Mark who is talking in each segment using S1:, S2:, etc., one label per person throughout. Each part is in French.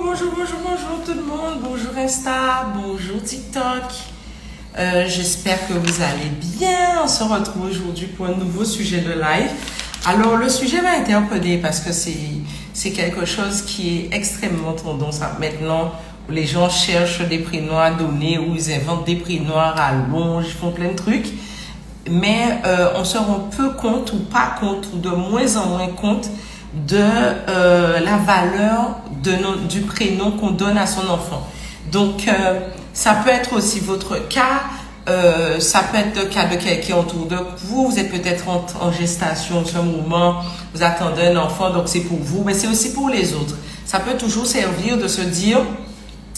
S1: Bonjour tout le monde, bonjour Insta, bonjour TikTok. J'espère que vous allez bien. On se retrouve aujourd'hui pour un nouveau sujet de live. Alors le sujet m'a interpellé parce que c'est quelque chose qui est extrêmement tendance maintenant, où les gens cherchent des prénoms à donner, où ils inventent des prénoms à rallonge, ils font plein de trucs. Mais on se rend peu compte ou pas compte, ou de moins en moins compte de la valeur du prénom qu'on donne à son enfant. Donc, ça peut être aussi votre cas, ça peut être le cas de quelqu'un autour de vous. Vous êtes peut-être en gestation en ce moment, vous attendez un enfant, donc c'est pour vous, mais c'est aussi pour les autres. Ça peut toujours servir de se dire,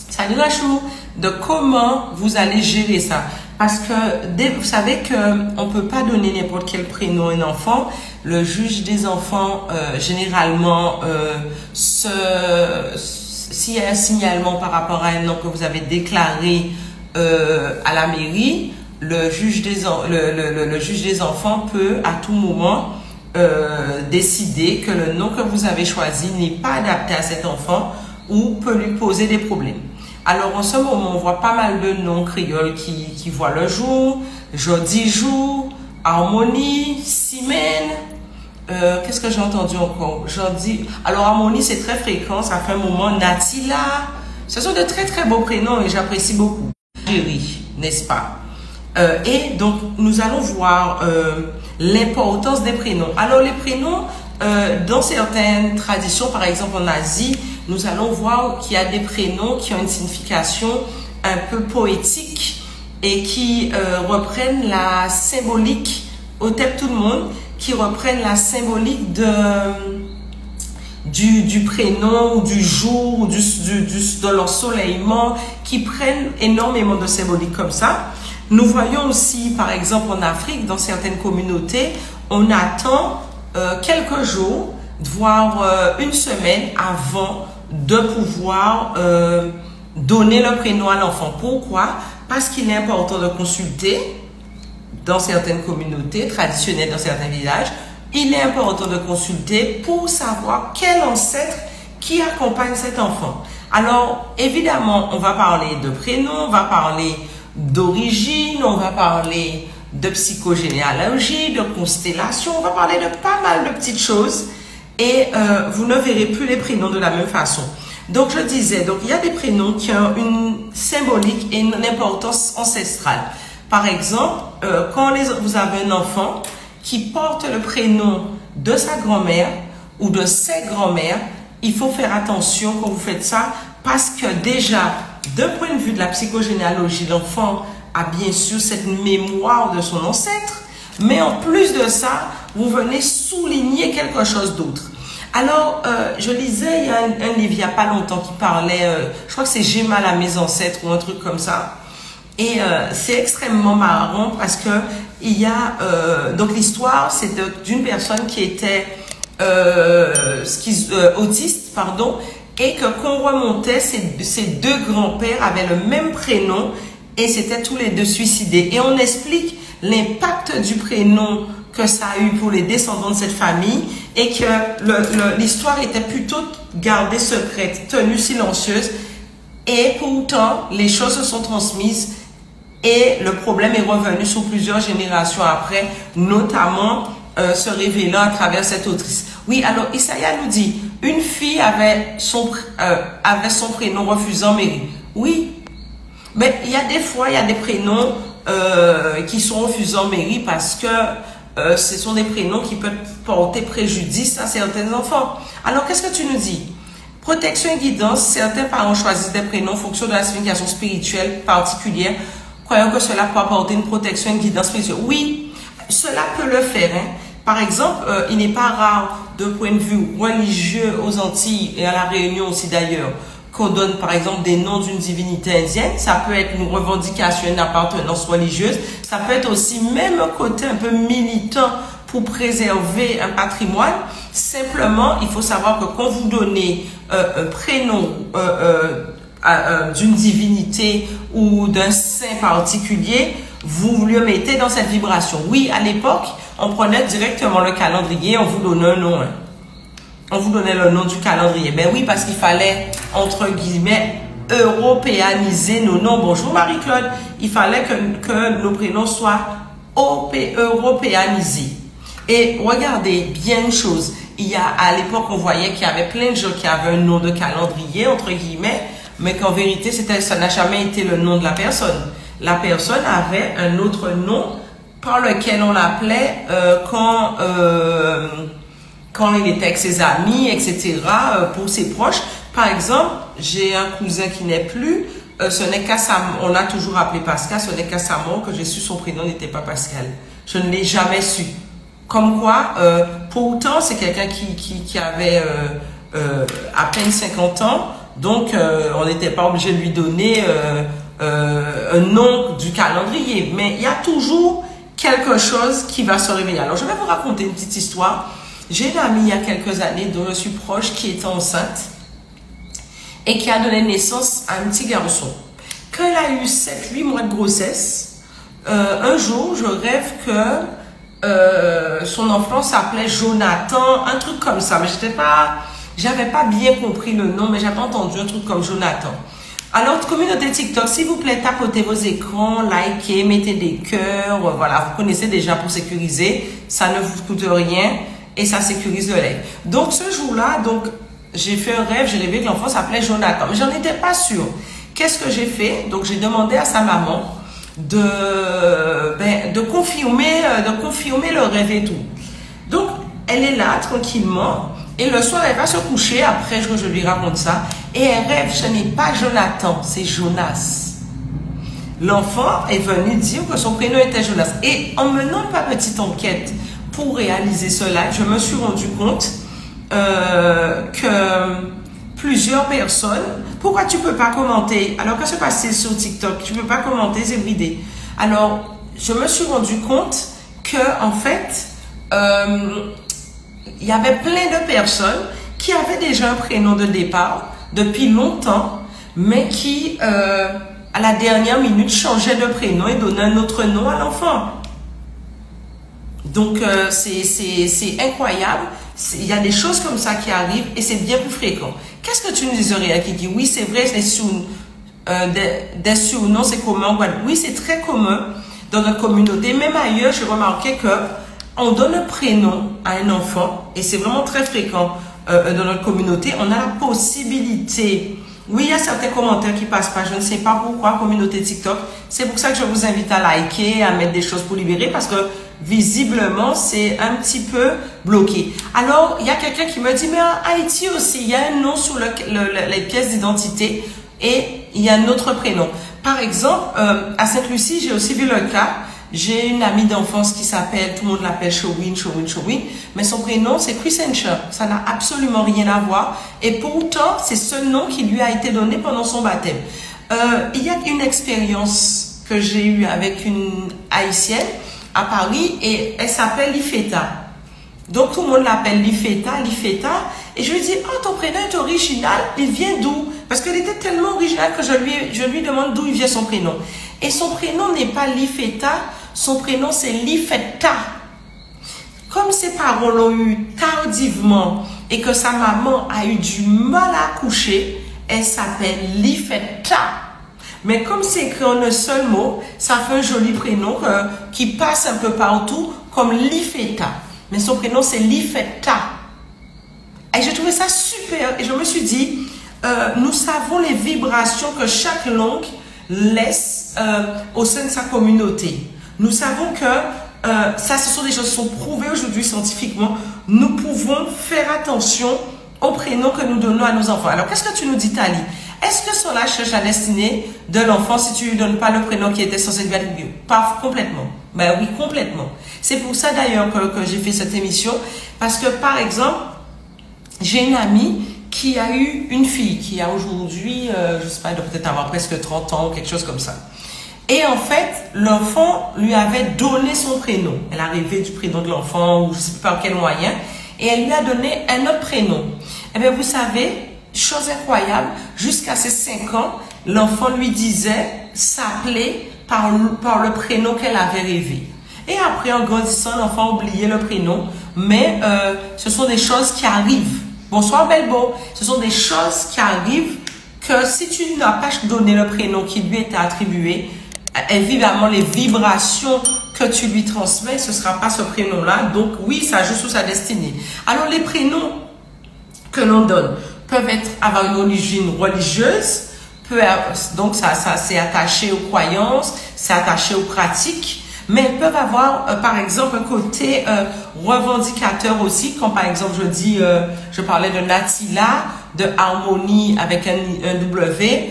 S1: salut Rachou, de comment vous allez gérer ça. Parce que vous savez qu'on ne peut pas donner n'importe quel prénom à un enfant. Le juge des enfants, généralement, s'il y a un signalement par rapport à un nom que vous avez déclaré à la mairie, le juge des enfants peut à tout moment décider que le nom que vous avez choisi n'est pas adapté à cet enfant ou peut lui poser des problèmes. Alors, en ce moment, on voit pas mal de noms créoles qui voient le jour. Jodi Jour, Harmonie, Simène. Qu'est-ce que j'ai entendu encore? Alors, Harmonie, c'est très fréquent. Ça fait un moment. Natila. Ce sont de très, très beaux prénoms et j'apprécie beaucoup. Jerry, n'est-ce pas? Et donc, nous allons voir l'importance des prénoms. Alors, les prénoms, dans certaines traditions, par exemple en Asie, nous allons voir qu'il y a des prénoms qui ont une signification un peu poétique et qui reprennent la symbolique, au tête tout le monde, qui reprennent la symbolique du prénom, du jour, de l'ensoleillement, qui prennent énormément de symbolique comme ça. Nous voyons aussi, par exemple en Afrique, dans certaines communautés, on attend quelques jours, voire une semaine avant de pouvoir donner le prénom à l'enfant. Pourquoi? Parce qu'il est important de consulter dans certaines communautés traditionnelles, dans certains villages. Il est important de consulter pour savoir quel ancêtre qui accompagne cet enfant. Alors, évidemment, on va parler de prénom, on va parler d'origine, on va parler de psychogénéalogie, de constellation, on va parler de pas mal de petites choses. Et vous ne verrez plus les prénoms de la même façon. Donc, je disais, donc il y a des prénoms qui ont une symbolique et une importance ancestrale. Par exemple, quand vous avez un enfant qui porte le prénom de sa grand-mère ou de ses grands-mères, il faut faire attention quand vous faites ça parce que déjà, d'un point de vue de la psychogénéalogie, l'enfant a bien sûr cette mémoire de son ancêtre, mais en plus de ça, vous venez souligner quelque chose d'autre. Alors, je lisais, il y a un livre il n'y a pas longtemps qui parlait, je crois que c'est J'ai mal à mes ancêtres ou un truc comme ça. Et c'est extrêmement marrant parce que il y a, donc l'histoire, c'est d'une personne qui était autiste, pardon, et que qu'on remontait, ses deux grands-pères avaient le même prénom et c'était tous les deux suicidés. Et on explique l'impact du prénom que ça a eu pour les descendants de cette famille et que l'histoire était plutôt gardée secrète, tenue silencieuse et pourtant les choses se sont transmises et le problème est revenu sur plusieurs générations après, notamment se révélant à travers cette autrice. Oui, alors Isaiah nous dit, une fille avait son prénom refusé en mairie. Oui, mais il y a des fois, il y a des prénoms qui sont refusés en mairie parce que ce sont des prénoms qui peuvent porter préjudice à certains enfants. Alors, qu'est-ce que tu nous dis? Protection et guidance, certains parents choisissent des prénoms en fonction de la signification spirituelle particulière, croyant que cela peut apporter une protection et une guidance spirituelle. Oui, cela peut le faire. Hein. Par exemple, il n'est pas rare, de point de vue religieux aux Antilles et à la Réunion aussi d'ailleurs, qu'on donne par exemple des noms d'une divinité indienne. Ça peut être une revendication, une appartenance religieuse. Ça peut être aussi même un côté un peu militant pour préserver un patrimoine. Simplement, il faut savoir que quand vous donnez un prénom d'une divinité ou d'un saint particulier, vous le mettez dans cette vibration. Oui, à l'époque, on prenait directement le calendrier, on vous donnait un nom. on vous donnait le nom du calendrier. Ben oui, parce qu'il fallait, entre guillemets, européaniser nos noms. Bonjour Marie-Claude. Il fallait que nos prénoms soient européanisés. Et regardez bien une chose. À l'époque, on voyait qu'il y avait plein de gens qui avaient un nom de calendrier, entre guillemets, mais qu'en vérité, ça n'a jamais été le nom de la personne. La personne avait un autre nom par lequel on l'appelait quand il était avec ses amis, etc., pour ses proches. Par exemple, j'ai un cousin qui n'est plus, ce n'est qu'à sa mort, on l'a toujours appelé Pascal, ce n'est qu'à sa mort que j'ai su son prénom n'était pas Pascal. Je ne l'ai jamais su. Comme quoi, pourtant, c'est quelqu'un qui avait à peine 50 ans, donc on n'était pas obligé de lui donner un nom du calendrier. Mais il y a toujours quelque chose qui va se réveiller. Alors, je vais vous raconter une petite histoire. J'ai une amie il y a quelques années dont je suis proche qui était enceinte et qui a donné naissance à un petit garçon. Quand elle a eu 7-8 mois de grossesse, un jour, je rêve que son enfant s'appelait Jonathan, un truc comme ça. Mais j'avais pas bien compris le nom, mais j'avais entendu un truc comme Jonathan. Alors, communauté TikTok, s'il vous plaît, tapotez vos écrans, likez, mettez des cœurs. Voilà, vous connaissez déjà pour sécuriser. Ça ne vous coûte rien et ça sécurise le live. Donc, ce jour-là, j'ai fait un rêve, j'ai rêvé que l'enfant s'appelait Jonathan. Mais j'en étais pas sûre. Qu'est-ce que j'ai fait? Donc, j'ai demandé à sa maman de confirmer le rêve et tout. Donc, elle est là, tranquillement. Et le soir, elle va se coucher, après je lui raconte ça, et elle rêve, ce n'est pas Jonathan, c'est Jonas. L'enfant est venu dire que son prénom était Jonas. Et en menant ma petite enquête pour réaliser ce live, je me suis rendu compte que plusieurs personnes... Pourquoi tu ne peux pas commenter? Alors, que se passe-t-il sur TikTok? Tu ne peux pas commenter, c'est bridé. Alors, je me suis rendu compte que, en fait... il y avait plein de personnes qui avaient déjà un prénom de départ depuis longtemps, mais qui, à la dernière minute, changeaient de prénom et donnaient un autre nom à l'enfant. Donc, c'est incroyable. Il y a des choses comme ça qui arrivent et c'est bien plus fréquent. Qu'est-ce que tu nous dirais, Kiki? Oui, c'est vrai, des surnoms, c'est commun. Oui, c'est très commun dans notre communauté. Même ailleurs, j'ai remarqué que on donne un prénom à un enfant et c'est vraiment très fréquent dans notre communauté. On a la possibilité. Oui, il y a certains commentaires qui passent pas. Je ne sais pas pourquoi, communauté TikTok. C'est pour ça que je vous invite à liker, à mettre des choses pour libérer parce que visiblement, c'est un petit peu bloqué. Alors, il y a quelqu'un qui me dit, mais en Haïti aussi, il y a un nom sur les pièces d'identité et il y a un autre prénom. Par exemple, à Sainte-Lucie, j'ai aussi vu le cas. J'ai une amie d'enfance qui s'appelle, tout le monde l'appelle Showin, mais son prénom c'est Chrisencha. Ça n'a absolument rien à voir. Et pourtant, c'est ce nom qui lui a été donné pendant son baptême. Il y a une expérience que j'ai eue avec une Haïtienne à Paris et elle s'appelle Lifeta. Donc tout le monde l'appelle Lifeta. Et je lui dis, oh ton prénom est original, il vient d'où? Parce qu'elle était tellement originale que je lui demande d'où il vient son prénom. Et son prénom n'est pas Lifeta, son prénom c'est Lifeta. Comme ses parents l'ont eu tardivement et que sa maman a eu du mal à accoucher, elle s'appelle Lifeta. Mais comme c'est écrit en un seul mot, ça fait un joli prénom qui passe un peu partout comme Lifeta. Mais son prénom c'est Lifeta. Et j'ai trouvé ça super et je me suis dit, nous savons les vibrations que chaque langue laisse au sein de sa communauté. Nous savons que ce sont des choses qui sont prouvées aujourd'hui scientifiquement. Nous pouvons faire attention aux prénoms que nous donnons à nos enfants. Alors, qu'est-ce que tu nous dis, Tali? Est-ce que cela cherche la destinée de l'enfant si tu ne lui donnes pas le prénom qui était censé lui attribuer? Pas complètement. Ben oui, complètement. C'est pour ça d'ailleurs que j'ai fait cette émission. Parce que, par exemple, j'ai une amie qui a eu une fille qui a aujourd'hui, je ne sais pas, elle doit peut-être avoir presque 30 ans ou quelque chose comme ça. Et en fait, l'enfant lui avait donné son prénom. Elle a rêvé du prénom de l'enfant ou je ne sais pas par quel moyen. Et elle lui a donné un autre prénom. Eh bien, vous savez, chose incroyable, jusqu'à ses 5 ans, l'enfant lui disait s'appeler par le prénom qu'elle avait rêvé. Et après, en grandissant, l'enfant a oublié le prénom. Mais ce sont des choses qui arrivent. bonsoir Belbo. Ce sont des choses qui arrivent que si tu n'as pas donné le prénom qui lui était attribué, évidemment les vibrations que tu lui transmets, ce ne sera pas ce prénom-là. Donc oui, ça joue sur sa destinée. Alors les prénoms que l'on donne peuvent avoir une origine religieuse, donc ça c'est attaché aux croyances, c'est attaché aux pratiques, mais elles peuvent avoir par exemple un côté revendicateur aussi, comme par exemple je parlais de Natila, de harmonie avec un W,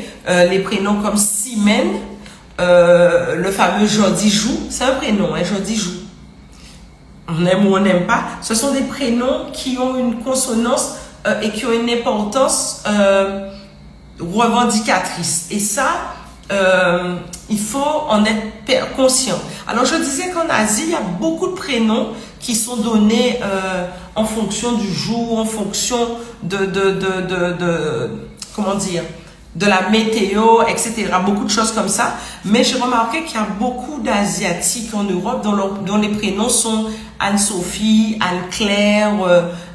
S1: les prénoms comme Simen, le fameux Jodijou, c'est un prénom, hein, Jodijou. On aime ou on n'aime pas, ce sont des prénoms qui ont une consonance et qui ont une importance revendicatrice. Et ça, il faut en être conscient. Alors, je disais qu'en Asie, il y a beaucoup de prénoms qui sont donnés en fonction du jour, en fonction comment dire, de la météo, etc. Beaucoup de choses comme ça. Mais j'ai remarqué qu'il y a beaucoup d'Asiatiques en Europe dont les prénoms sont Anne-Sophie, Anne-Claire,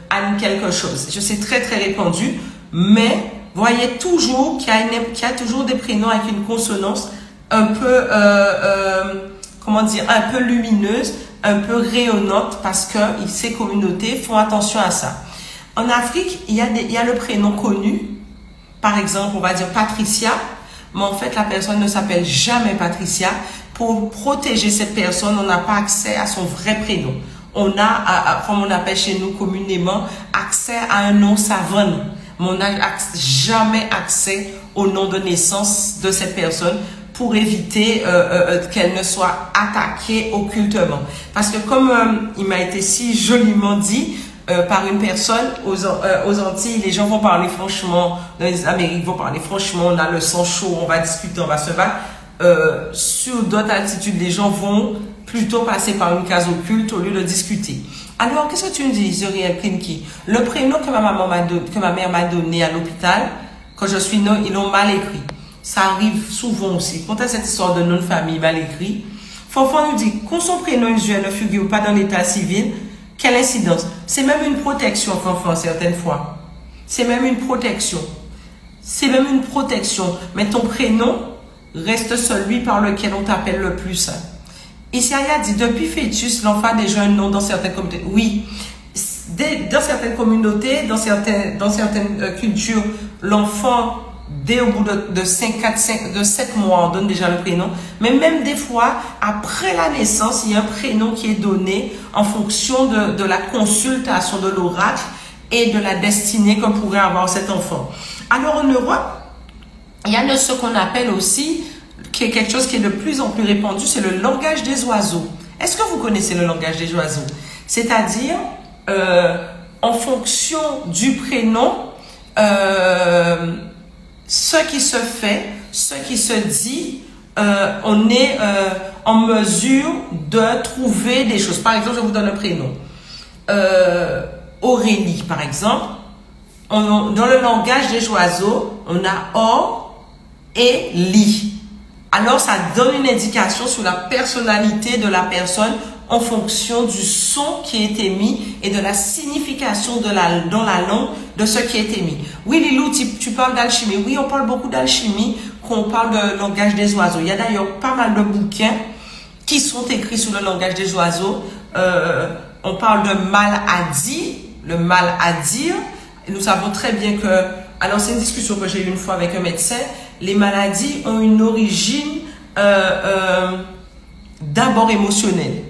S1: Anne quelque chose. Je sais, très très répandu, mais voyez toujours qu'il y a toujours des prénoms avec une consonance un peu, comment dire, un peu lumineuse, un peu rayonnante, parce que ces communautés font attention à ça. En Afrique, il y a le prénom connu, par exemple, on va dire Patricia, mais en fait, la personne ne s'appelle jamais Patricia. Pour protéger cette personne, on n'a pas accès à son vrai prénom. On a, comme on appelle chez nous communément, accès à un nom savane. Mais on n'a jamais accès au nom de naissance de cette personne pour éviter qu'elle ne soit attaquée occultement. Parce que comme il m'a été si joliment dit par une personne aux Antilles, les gens vont parler franchement, dans les Amériques vont parler franchement, on a le sang chaud, on va discuter, on va se battre. Sur d'autres altitudes, les gens vont plutôt passer par une case occulte au lieu de discuter. Alors, qu'est-ce que tu me dis, Zuriel Klimki? Le prénom que ma mère m'a donné à l'hôpital, quand je suis née, ils l'ont mal écrit. Ça arrive souvent aussi. Quand tu as cette histoire de nom de famille mal écrit, Fanfan nous dit, quand son prénom usuel ne figure pas dans l'état civil, quelle incidence? C'est même une protection, Fanfan, certaines fois. C'est même une protection. C'est même une protection. Mais ton prénom reste celui par lequel on t'appelle le plus. Isaiah dit, depuis fœtus, l'enfant a déjà un nom dans certaines communautés. Oui, dans certaines communautés, dans certaines cultures, l'enfant, dès au bout de 7 mois, on donne déjà le prénom. Mais même des fois, après la naissance, il y a un prénom qui est donné en fonction de la consultation de l'oracle et de la destinée qu'on pourrait avoir cet enfant. Alors en Europe, il y a ce qu'on appelle aussi, qui est quelque chose qui est de plus en plus répandu, c'est le langage des oiseaux. Est-ce que vous connaissez le langage des oiseaux? C'est-à-dire, en fonction du prénom, ce qui se fait, ce qui se dit, on est en mesure de trouver des choses. Par exemple, je vous donne un prénom. Aurélie, par exemple. Dans le langage des oiseaux, on a or et li. Alors, ça donne une indication sur la personnalité de la personne en fonction du son qui est émis et de la signification dans la langue de ce qui est émis. Oui, Lilou, tu parles d'alchimie. Oui, on parle beaucoup d'alchimie quand on parle de langage des oiseaux. Il y a d'ailleurs pas mal de bouquins qui sont écrits sur le langage des oiseaux. On parle de mal à dire, le mal à dire. Et nous savons très bien que, alors c'est une discussion que j'ai eue une fois avec un médecin, les maladies ont une origine d'abord émotionnelle.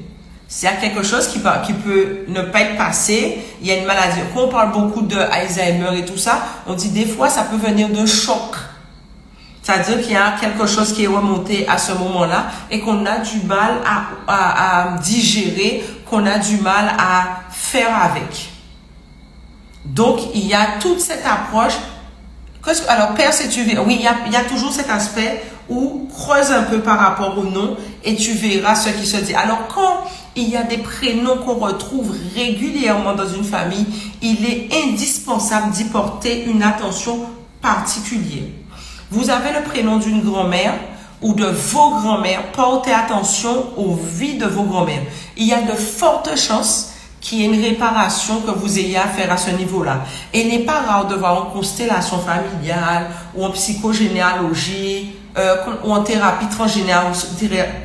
S1: S'il y a quelque chose qui peut ne pas être passé, il y a une maladie. Quand on parle beaucoup de Alzheimer et tout ça, on dit des fois ça peut venir d'un choc. C'est-à-dire qu'il y a quelque chose qui est remonté à ce moment-là et qu'on a du mal à digérer, qu'on a du mal à faire avec. Donc, il y a toute cette approche. Alors, persévérer, oui, il y a toujours cet aspect où creuse un peu par rapport au nom et tu verras ce qui se dit. Alors, quand il y a des prénoms qu'on retrouve régulièrement dans une famille, il est indispensable d'y porter une attention particulière. Vous avez le prénom d'une grand-mère ou de vos grands-mères, portez attention aux vies de vos grands-mères. Il y a de fortes chances qu'il y ait une réparation que vous ayez à faire à ce niveau-là. Et il n'est pas rare de voir en constellation familiale ou en psychogénéalogie ou en thérapie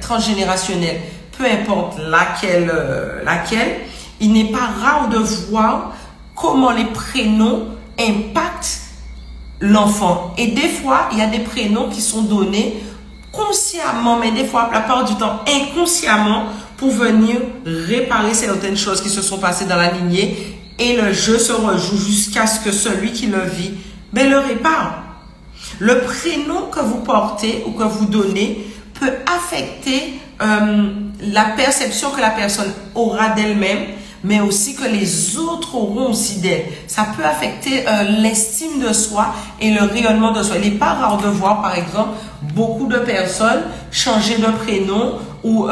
S1: transgénérationnelle, peu importe laquelle, il n'est pas rare de voir comment les prénoms impactent l'enfant. Et des fois, il y a des prénoms qui sont donnés consciemment, mais des fois, la plupart du temps, inconsciemment, pour venir réparer certaines choses qui se sont passées dans la lignée, et le jeu se rejoue jusqu'à ce que celui qui le vit, ben, le répare. Le prénom que vous portez ou que vous donnez peut affecter la perception que la personne aura d'elle-même, mais aussi que les autres auront aussi d'elle. Ça peut affecter l'estime de soi et le rayonnement de soi. Il n'est pas rare de voir, par exemple, beaucoup de personnes changer de prénom ou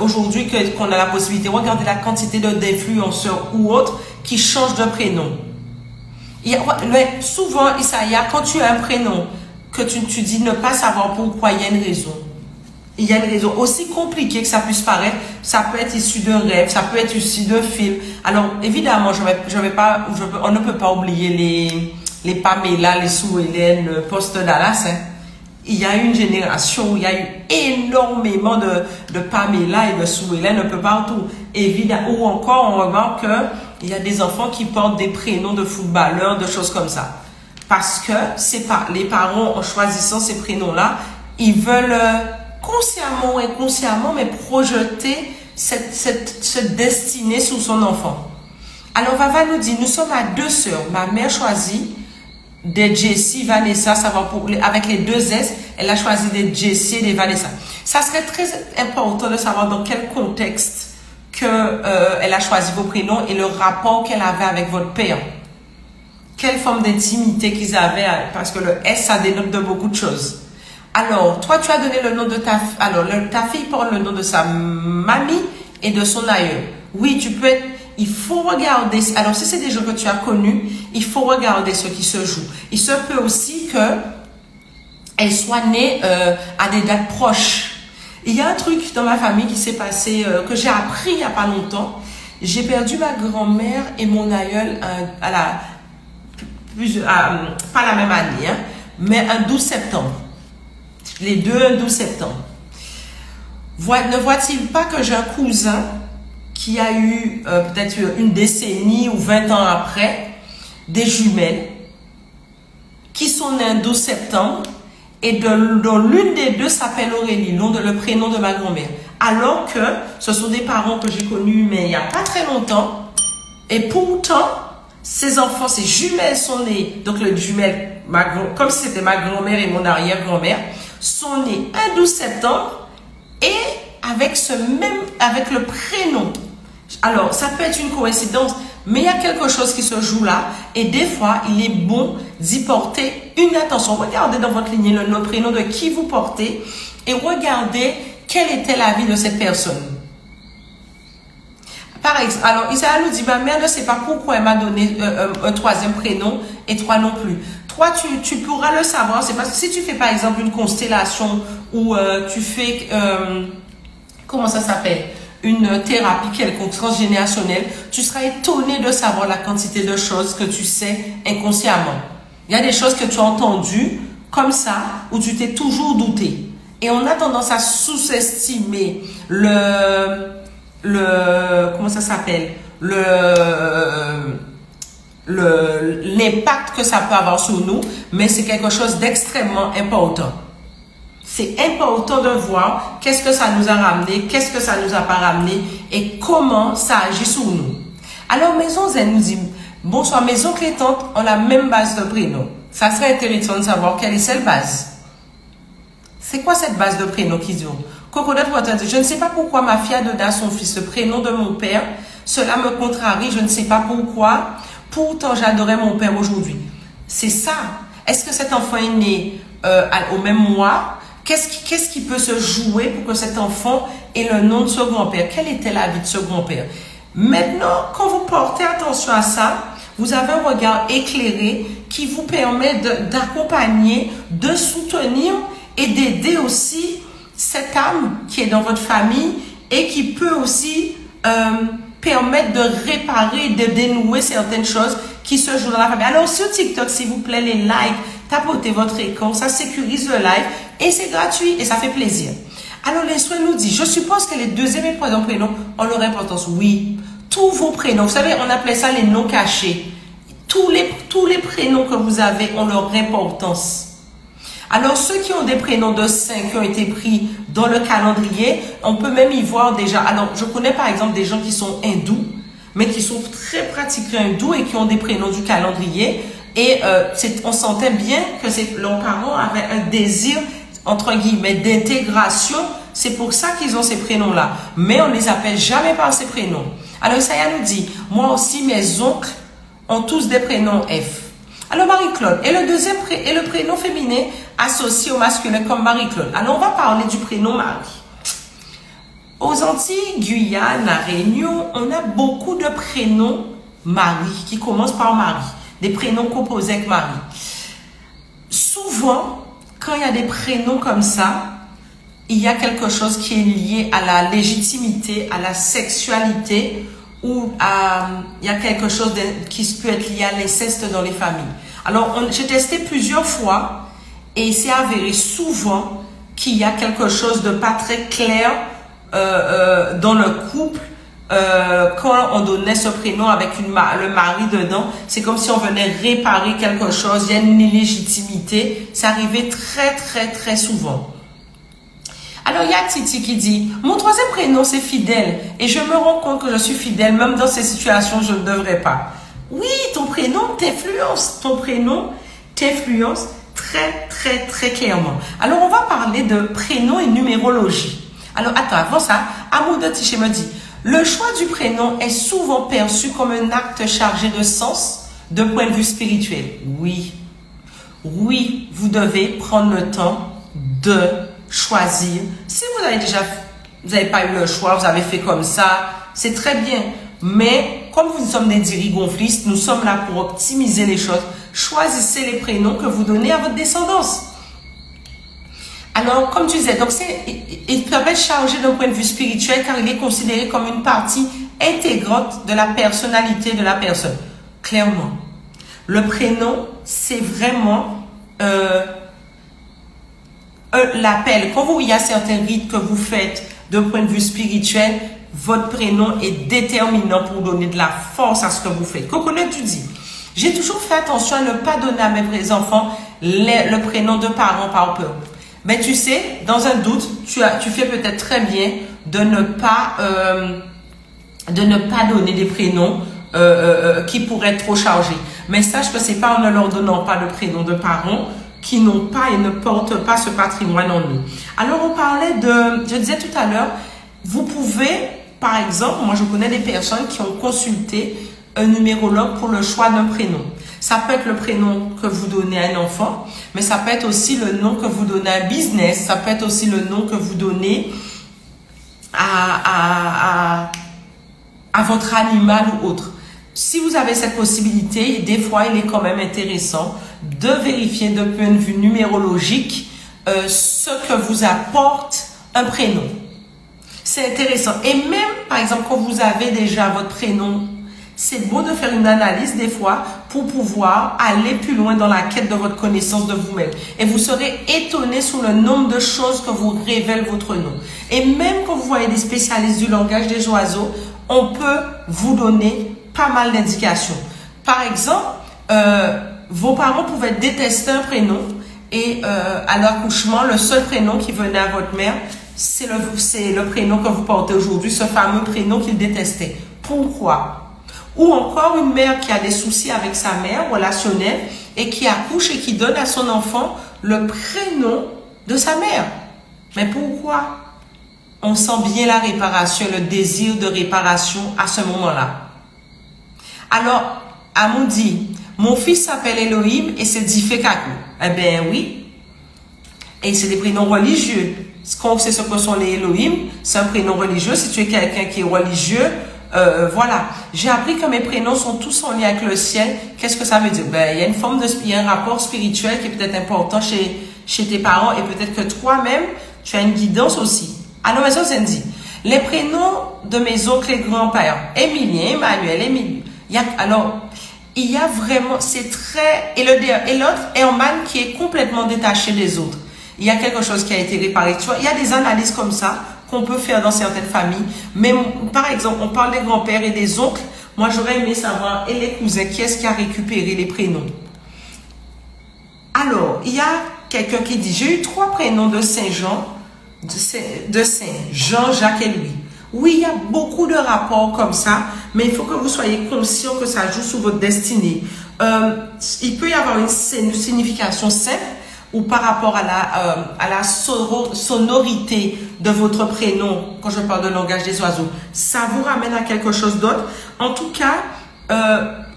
S1: aujourd'hui qu'on a la possibilité de regarder la quantité d'influenceurs ou autres qui changent de prénom. Souvent, Isaiah, quand tu as un prénom que tu dis ne pas savoir pourquoi, il y a une raison. Il y a une raison. Aussi compliquée que ça puisse paraître, ça peut être issu d'un rêve, ça peut être issu d'un film. Alors, évidemment, on ne peut pas oublier les Pamela, les Sue Ellen, post-Dallas. Hein. Il y a une génération où il y a eu énormément de Pamela et de Sue Ellen un peu partout. Évidemment, ou encore, on remarque qu'il y a des enfants qui portent des prénoms de footballeurs, de choses comme ça. Parce que les parents, en choisissant ces prénoms-là, ils veulent consciemment ou inconsciemment, mais projeter cette destinée sur son enfant. Alors, Vava nous dit, nous sommes à 2 sœurs. Ma mère choisit des Jessie, Vanessa, savoir avec les 2 S, elle a choisi des Jessie et des Vanessa. Ça serait très important de savoir dans quel contexte elle a choisi vos prénoms et le rapport qu'elle avait avec votre père. Quelle forme d'intimité qu'ils avaient, parce que le S, ça dénote de beaucoup de choses. Alors, toi, tu as donné le nom de ta fille. Alors, ta fille porte le nom de sa mamie et de son aïeul. Oui, tu peux être... Il faut regarder... Alors, si c'est des gens que tu as connus, il faut regarder ce qui se joue. Il se peut aussi qu'elle soit née à des dates proches. Il y a un truc dans ma famille qui s'est passé, que j'ai appris il n'y a pas longtemps. J'ai perdu ma grand-mère et mon aïeul pas la même année, hein, mais un 12 septembre. Les deux, un 12 septembre. Ne voit-il pas que j'ai un cousin qui a eu peut-être une décennie ou 20 ans après des jumelles qui sont nées un 12 septembre et dont l'une des deux s'appelle Aurélie, le prénom de ma grand-mère. Alors que ce sont des parents que j'ai connus mais il n'y a pas très longtemps et pourtant ces enfants, ces jumelles sont nées, donc les jumelles, comme si c'était ma grand-mère et mon arrière-grand-mère, sont nées un 12 septembre et avec le prénom. Alors, ça peut être une coïncidence, mais il y a quelque chose qui se joue là et des fois, il est bon d'y porter une attention. Regardez dans votre lignée le prénom de qui vous portez et regardez quelle était la vie de cette personne. Par exemple, alors Isaiah nous dit, ma mère ne sait pas pourquoi elle m'a donné un 3e prénom et 3 non plus. Toi, tu pourras le savoir. C'est parce que si tu fais par exemple une constellation ou tu fais, comment ça s'appelle, une thérapie quelconque transgénérationnelle, tu seras étonné de savoir la quantité de choses que tu sais inconsciemment. Il y a des choses que tu as entendues comme ça, où tu t'es toujours douté. Et on a tendance à sous-estimer comment ça s'appelle, l'impact que ça peut avoir sur nous, mais c'est quelque chose d'extrêmement important. C'est important de voir qu'est-ce que ça nous a ramené, qu'est-ce que ça nous a pas ramené et comment ça agit sur nous. Alors, Maison Zen nous dit, bonsoir, mes oncles et tantes ont la même base de prénom. Ça serait intéressant de savoir quelle est cette base. C'est quoi cette base de prénom qu'ils ont? Coconut Water dit, je ne sais pas pourquoi ma fille a donné à son fils le prénom de mon père. Cela me contrarie, je ne sais pas pourquoi. Pourtant, j'adorais mon père aujourd'hui. C'est ça. Est-ce que cet enfant est né au même mois? Qu'est-ce qui peut se jouer pour que cet enfant ait le nom de ce grand-père? Quelle était la vie de ce grand-père? Maintenant, quand vous portez attention à ça, vous avez un regard éclairé qui vous permet d'accompagner, de soutenir et d'aider aussi cette âme qui est dans votre famille et qui peut aussi permettre de réparer, de dénouer certaines choses qui se jouent dans la famille. Alors sur TikTok, s'il vous plaît, les likes, tapotez votre écran, ça sécurise le live et c'est gratuit et ça fait plaisir. Alors l'Instruit nous dit, je suppose que les deuxième et troisième prénoms ont leur importance. Oui, tous vos prénoms, vous savez, on appelait ça les noms cachés. Tous les prénoms que vous avez ont leur importance. Alors, ceux qui ont des prénoms de saints qui ont été pris dans le calendrier, on peut même y voir déjà. Alors, je connais par exemple des gens qui sont hindous, mais qui sont très pratiquants hindous et qui ont des prénoms du calendrier. Et on sentait bien que leurs parents avaient un désir, entre guillemets, d'intégration. C'est pour ça qu'ils ont ces prénoms-là. Mais on ne les appelle jamais par ces prénoms. Alors, Isaiah nous dit, moi aussi, mes oncles ont tous des prénoms F. Alors, Marie-Claude, et le prénom féminin associé au masculin comme Marie-Claude. Alors, on va parler du prénom Marie. Aux Antilles, Guyane, à Réunion, on a beaucoup de prénoms Marie, qui commencent par Marie. Des prénoms composés avec Marie. Souvent, quand il y a des prénoms comme ça, il y a quelque chose qui est lié à la légitimité, à la sexualité, ou il y a quelque chose qui peut être lié à l'inceste dans les familles. Alors, j'ai testé plusieurs fois et il s'est avéré souvent qu'il y a quelque chose de pas très clair dans le couple quand on donnait ce prénom avec le mari dedans. C'est comme si on venait réparer quelque chose, il y a une illégitimité. C'est arrivé très, très, très souvent. Alors, il y a Titi qui dit, mon troisième prénom, c'est fidèle. Et je me rends compte que je suis fidèle, même dans ces situations, je ne devrais pas. Oui, ton prénom t'influence. Ton prénom t'influence très, très, très clairement. Alors, on va parler de prénom et numérologie. Alors, attends, avant ça, Amour de Tiché me dit, le choix du prénom est souvent perçu comme un acte chargé de sens d'un point de vue spirituel. Oui. Oui, vous devez prendre le temps de choisir. Si vous n'avez pas eu le choix, vous avez fait comme ça, c'est très bien. Mais comme nous sommes des dirigonflistes, nous sommes là pour optimiser les choses. Choisissez les prénoms que vous donnez à votre descendance. Alors, comme tu disais, donc il peut être chargé d'un point de vue spirituel car il est considéré comme une partie intégrante de la personnalité de la personne. Clairement. Le prénom, c'est vraiment l'appel. Quand il y a certains rites que vous faites d'un point de vue spirituel, votre prénom est déterminant pour donner de la force à ce que vous faites. Coconut, tu dis, j'ai toujours fait attention à ne pas donner à mes vrais-enfants le prénom de parents par peur. Mais tu sais, dans un doute, tu fais peut-être très bien de ne pas donner des prénoms qui pourraient être trop chargés. Mais sache que c'est pas en ne leur donnant pas de prénom de parents qui n'ont pas et ne portent pas ce patrimoine en eux. Alors, on parlait je disais tout à l'heure, vous pouvez, par exemple, moi je connais des personnes qui ont consulté un numérologue pour le choix d'un prénom. Ça peut être le prénom que vous donnez à un enfant, mais ça peut être aussi le nom que vous donnez à un business, ça peut être aussi le nom que vous donnez à votre animal ou autre. Si vous avez cette possibilité, des fois il est quand même intéressant de vérifier d'un point de vue numérologique ce que vous apporte un prénom. C'est intéressant. Et même, par exemple, quand vous avez déjà votre prénom, c'est beau de faire une analyse des fois pour pouvoir aller plus loin dans la quête de votre connaissance de vous-même. Et vous serez étonné sur le nombre de choses que vous révèle votre nom. Et même quand vous voyez des spécialistes du langage des oiseaux, on peut vous donner pas mal d'indications. Par exemple, vos parents pouvaient détester un prénom et à l'accouchement, le seul prénom qui venait à votre mère, c'est le prénom que vous portez aujourd'hui, ce fameux prénom qu'il détestait. Pourquoi? Ou encore une mère qui a des soucis avec sa mère relationnelle et qui accouche et qui donne à son enfant le prénom de sa mère. Mais pourquoi? On sent bien la réparation, le désir de réparation à ce moment-là. Alors, Amon dit, mon fils s'appelle Elohim et c'est Difekaku. Eh bien oui. Et c'est des prénoms religieux. On sait ce que sont les Elohim, c'est un prénom religieux. Si tu es quelqu'un qui est religieux, voilà. J'ai appris que mes prénoms sont tous en lien avec le ciel. Qu'est-ce que ça veut dire? Ben, il y a un rapport spirituel qui est peut-être important chez tes parents et peut-être que toi-même, tu as une guidance aussi. Alors, mais ça, c'est dit. Les prénoms de mes oncles et grands-pères, Émilien, Emmanuel, Émilie. Il y a vraiment, c'est très, et l'autre, Herman, qui est complètement détaché des autres. Il y a quelque chose qui a été réparé. Tu vois, il y a des analyses comme ça qu'on peut faire dans certaines familles. Mais, par exemple, on parle des grands-pères et des oncles. Moi, j'aurais aimé savoir, et les cousins, qui est-ce qui a récupéré les prénoms? Alors, il y a quelqu'un qui dit, j'ai eu 3 prénoms de Saint-Jean, de Saint Jean, Jacques et Louis. Oui, il y a beaucoup de rapports comme ça, mais il faut que vous soyez conscient que ça joue sur votre destinée. Il peut y avoir une signification simple ou par rapport à la sonorité de votre prénom, quand je parle de langage des oiseaux. Ça vous ramène à quelque chose d'autre. En tout cas,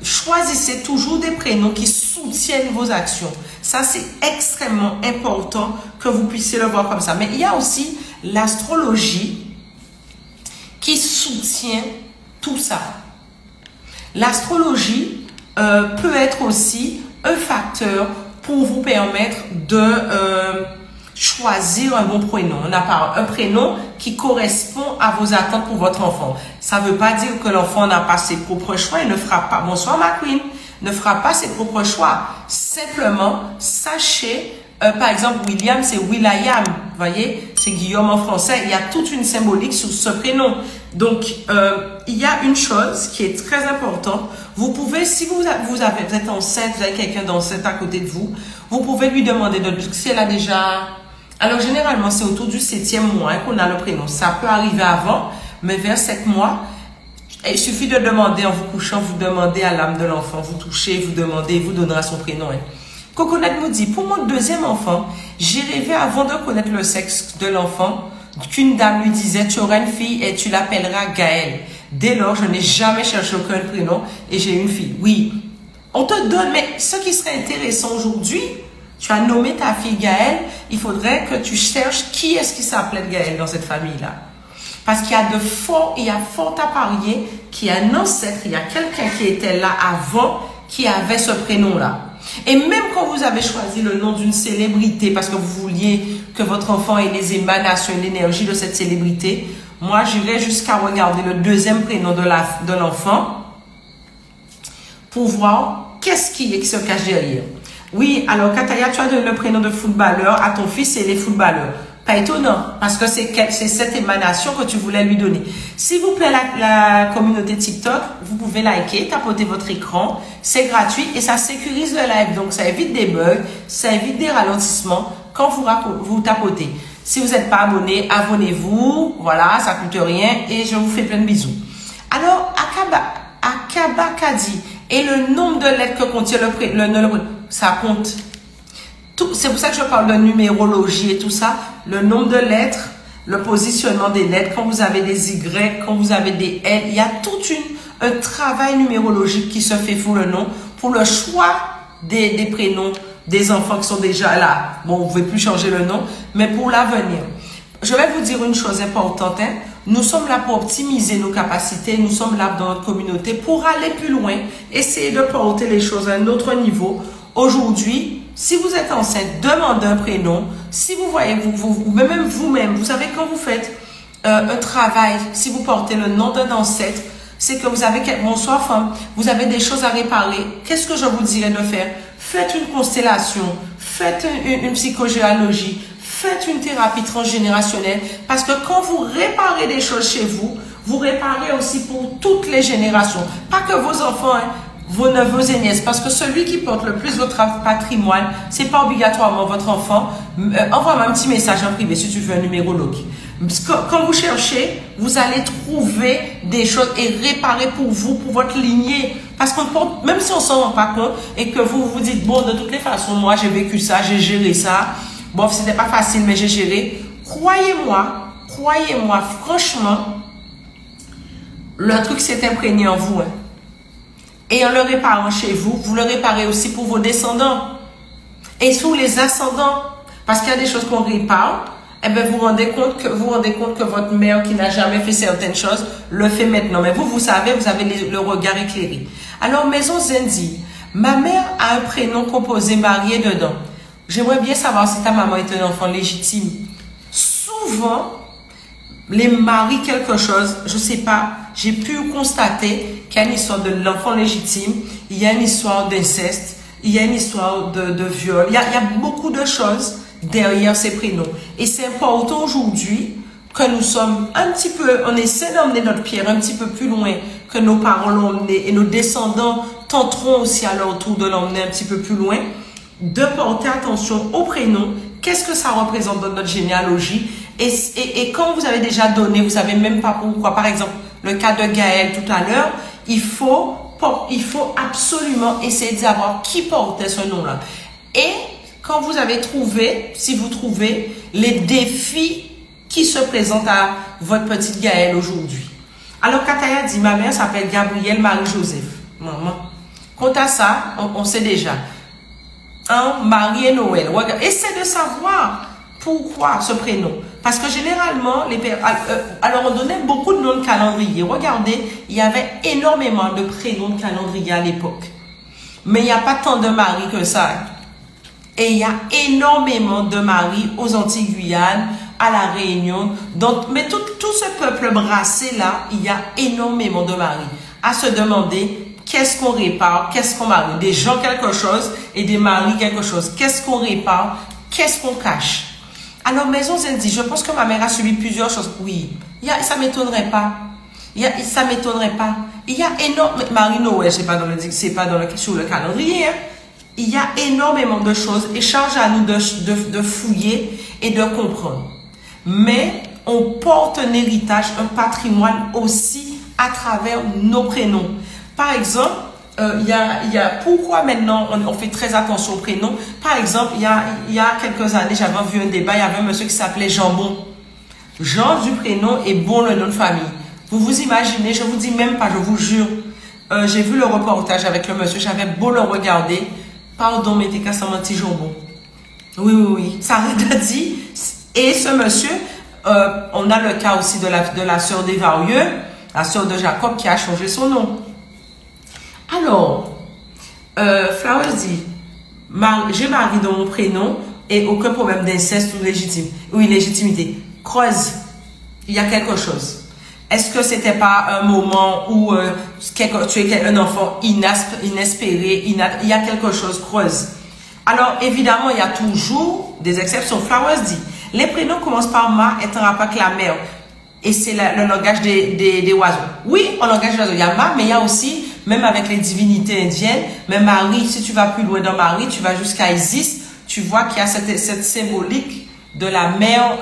S1: choisissez toujours des prénoms qui soutiennent vos actions. Ça, c'est extrêmement important que vous puissiez le voir comme ça. Mais il y a aussi l'astrologie qui soutient tout ça. L'astrologie peut être aussi un facteur pour vous permettre de choisir un bon prénom. On a un prénom qui correspond à vos attentes pour votre enfant. Ça ne veut pas dire que l'enfant n'a pas ses propres choix et ne fera pas, bonsoir ma queen, ne fera pas ses propres choix. Simplement, sachez, par exemple, William, c'est Will.i.am. Vous voyez, c'est Guillaume en français. Il y a toute une symbolique sur ce prénom. Donc, il y a une chose qui est très importante. Vous pouvez, si vous êtes enceinte, vous avez quelqu'un d'enceinte à côté de vous, vous pouvez lui demander si elle a déjà... Alors, généralement, c'est autour du 7e mois qu'on a le prénom. Ça peut arriver avant, mais vers 7 mois, il suffit de demander en vous couchant, vous demandez à l'âme de l'enfant, vous touchez, vous demandez, il vous donnera son prénom. Hein. Coconut nous dit, pour mon 2e enfant, j'ai rêvé avant de connaître le sexe de l'enfant qu'une dame lui disait, tu auras une fille et tu l'appelleras Gaëlle. Dès lors, je n'ai jamais cherché aucun prénom et j'ai une fille. Oui, on te donne, mais ce qui serait intéressant aujourd'hui, tu as nommé ta fille Gaëlle, il faudrait que tu cherches qui est-ce qui s'appelait Gaëlle dans cette famille-là. Parce qu'il y a fort à parier qu'il y a un ancêtre, il y a quelqu'un qui était là avant qui avait ce prénom-là. Et même quand vous avez choisi le nom d'une célébrité parce que vous vouliez que votre enfant ait les émanations et l'énergie de cette célébrité, moi j'irais jusqu'à regarder le 2e prénom de l'enfant pour voir qu'est-ce qui se cache derrière. Oui, alors Kataya, tu as donné le prénom de footballeur à ton fils et les footballeurs. Pas étonnant, parce que c'est cette émanation que tu voulais lui donner. S'il vous plaît, la communauté TikTok, vous pouvez liker, tapoter votre écran. C'est gratuit et ça sécurise le live. Donc, ça évite des bugs, ça évite des ralentissements quand vous tapotez. Si vous n'êtes pas abonné, abonnez-vous. Voilà, ça ne coûte rien et je vous fais plein de bisous. Alors, Akabakadi et le nombre de lettres que contient le ça compte. C'est pour ça que je parle de numérologie et tout ça. Le nombre de lettres, le positionnement des lettres, quand vous avez des Y, quand vous avez des L, il y a tout un travail numérologique qui se fait pour le nom, pour le choix des prénoms des enfants qui sont déjà là. Bon, vous ne pouvez plus changer le nom, mais pour l'avenir. Je vais vous dire une chose importante. Hein. Nous sommes là pour optimiser nos capacités, nous sommes là dans notre communauté pour aller plus loin, essayer de porter les choses à un autre niveau. Aujourd'hui, si vous êtes enceinte, demandez un prénom. Si vous voyez, même vous-même, vous savez quand vous faites un travail, si vous portez le nom d'un ancêtre, c'est que vous avez, bonsoir femme, vous avez des choses à réparer. Qu'est-ce que je vous dirais de faire? Faites une constellation, faites une psychogéologie, faites une thérapie transgénérationnelle. Parce que quand vous réparez des choses chez vous, vous réparez aussi pour toutes les générations. Pas que vos enfants... Hein, vos neveux et nièces, parce que celui qui porte le plus votre patrimoine, c'est pas obligatoirement votre enfant. Envoie-moi un petit message en privé si tu veux un numérologue. Quand vous cherchez, vous allez trouver des choses et réparer pour vous, pour votre lignée. Parce qu'on porte, même si on s'en rend pas compte et que vous vous dites, bon, de toutes les façons, moi j'ai vécu ça, j'ai géré ça. Bon, c'était pas facile, mais j'ai géré. Croyez-moi, franchement, le truc s'est imprégné en vous. Hein. Et en le réparant chez vous, vous le réparez aussi pour vos descendants. Et sur les ascendants. Parce qu'il y a des choses qu'on répare. Eh bien, vous rendez compte que votre mère qui n'a jamais fait certaines choses, le fait maintenant. Mais vous savez, vous avez le regard éclairé. Alors, Maison Zendi, ma mère a un prénom composé marié dedans. J'aimerais bien savoir si ta maman est un enfant légitime. Souvent, les maris quelque chose, je sais pas, j'ai pu constater qu'il y a une histoire de l'enfant légitime, il y a une histoire d'inceste, il y a une histoire de viol, il y a beaucoup de choses derrière ces prénoms. Et c'est important aujourd'hui que nous sommes un petit peu, on essaie d'emmener notre pierre un petit peu plus loin que nos parents l'ont emmené et nos descendants tenteront aussi à leur tour de l'emmener un petit peu plus loin, de porter attention aux prénoms, qu'est-ce que ça représente dans notre généalogie et quand vous avez déjà donné, vous savez même pas pourquoi, par exemple, le cas de Gaël tout à l'heure, il faut absolument essayer de savoir qui portait ce nom-là. Et quand vous avez trouvé, si vous trouvez, les défis qui se présentent à votre petite Gaëlle aujourd'hui. Alors, Kataya dit, ma mère s'appelle Gabrielle Marie-Joseph. Maman. Quant à ça, on sait déjà. Hein, Marie et Noël. Essaie de savoir pourquoi ce prénom. Parce que généralement, alors on donnait beaucoup de noms de calendrier. Regardez, il y avait énormément de prénoms de calendrier à l'époque. Mais il n'y a pas tant de Marie que ça. Et il y a énormément de Marie aux Antilles-Guyane, à la Réunion. Donc, mais tout ce peuple brassé là, il y a énormément de Marie. À se demander, qu'est-ce qu'on répare, qu'est-ce qu'on marie? Des gens quelque chose et des maris quelque chose. Qu'est-ce qu'on répare, qu'est-ce qu'on cache? Alors, Maison Zen dit, je pense que ma mère a subi plusieurs choses. Oui, ça m'étonnerait pas. Ça m'étonnerait pas. Il y a énormément, Marie-Noël, c'est pas sur le calendrier, hein. Il y a énormément de choses et charge à nous de fouiller et de comprendre. Mais on porte un héritage, un patrimoine aussi à travers nos prénoms. Par exemple, pourquoi maintenant on fait très attention aux prénoms? Par exemple, il y a quelques années, j'avais vu un débat, il y avait un monsieur qui s'appelait Jambon. Jean du prénom et Bon le nom de famille. Vous vous imaginez, je vous dis même pas, je vous jure. J'ai vu le reportage avec le monsieur, j'avais beau le regarder. Pardon, mais t'es qu'à ça menti Jambon. Oui. Ça a dit. Et ce monsieur, on a le cas aussi de la sœur d'Evarieux, la sœur de Jacob qui a changé son nom. Alors, Flowers dit, j'ai Marie dans mon prénom et aucun problème d'inceste ou illégitimité. Creuse, il y a quelque chose. Est-ce que c'était pas un moment où tu es un enfant inespéré, il y a quelque chose, creuse. Alors, évidemment, il y a toujours des exceptions. Flowers dit, les prénoms commencent par ma, est en rapport avec la mère. Et c'est le langage des oiseaux. Oui, en langage des oiseaux, il y a ma, mais il y a aussi, même avec les divinités indiennes, même Marie, si tu vas plus loin dans Marie, tu vas jusqu'à Isis, tu vois qu'il y a cette symbolique de la mère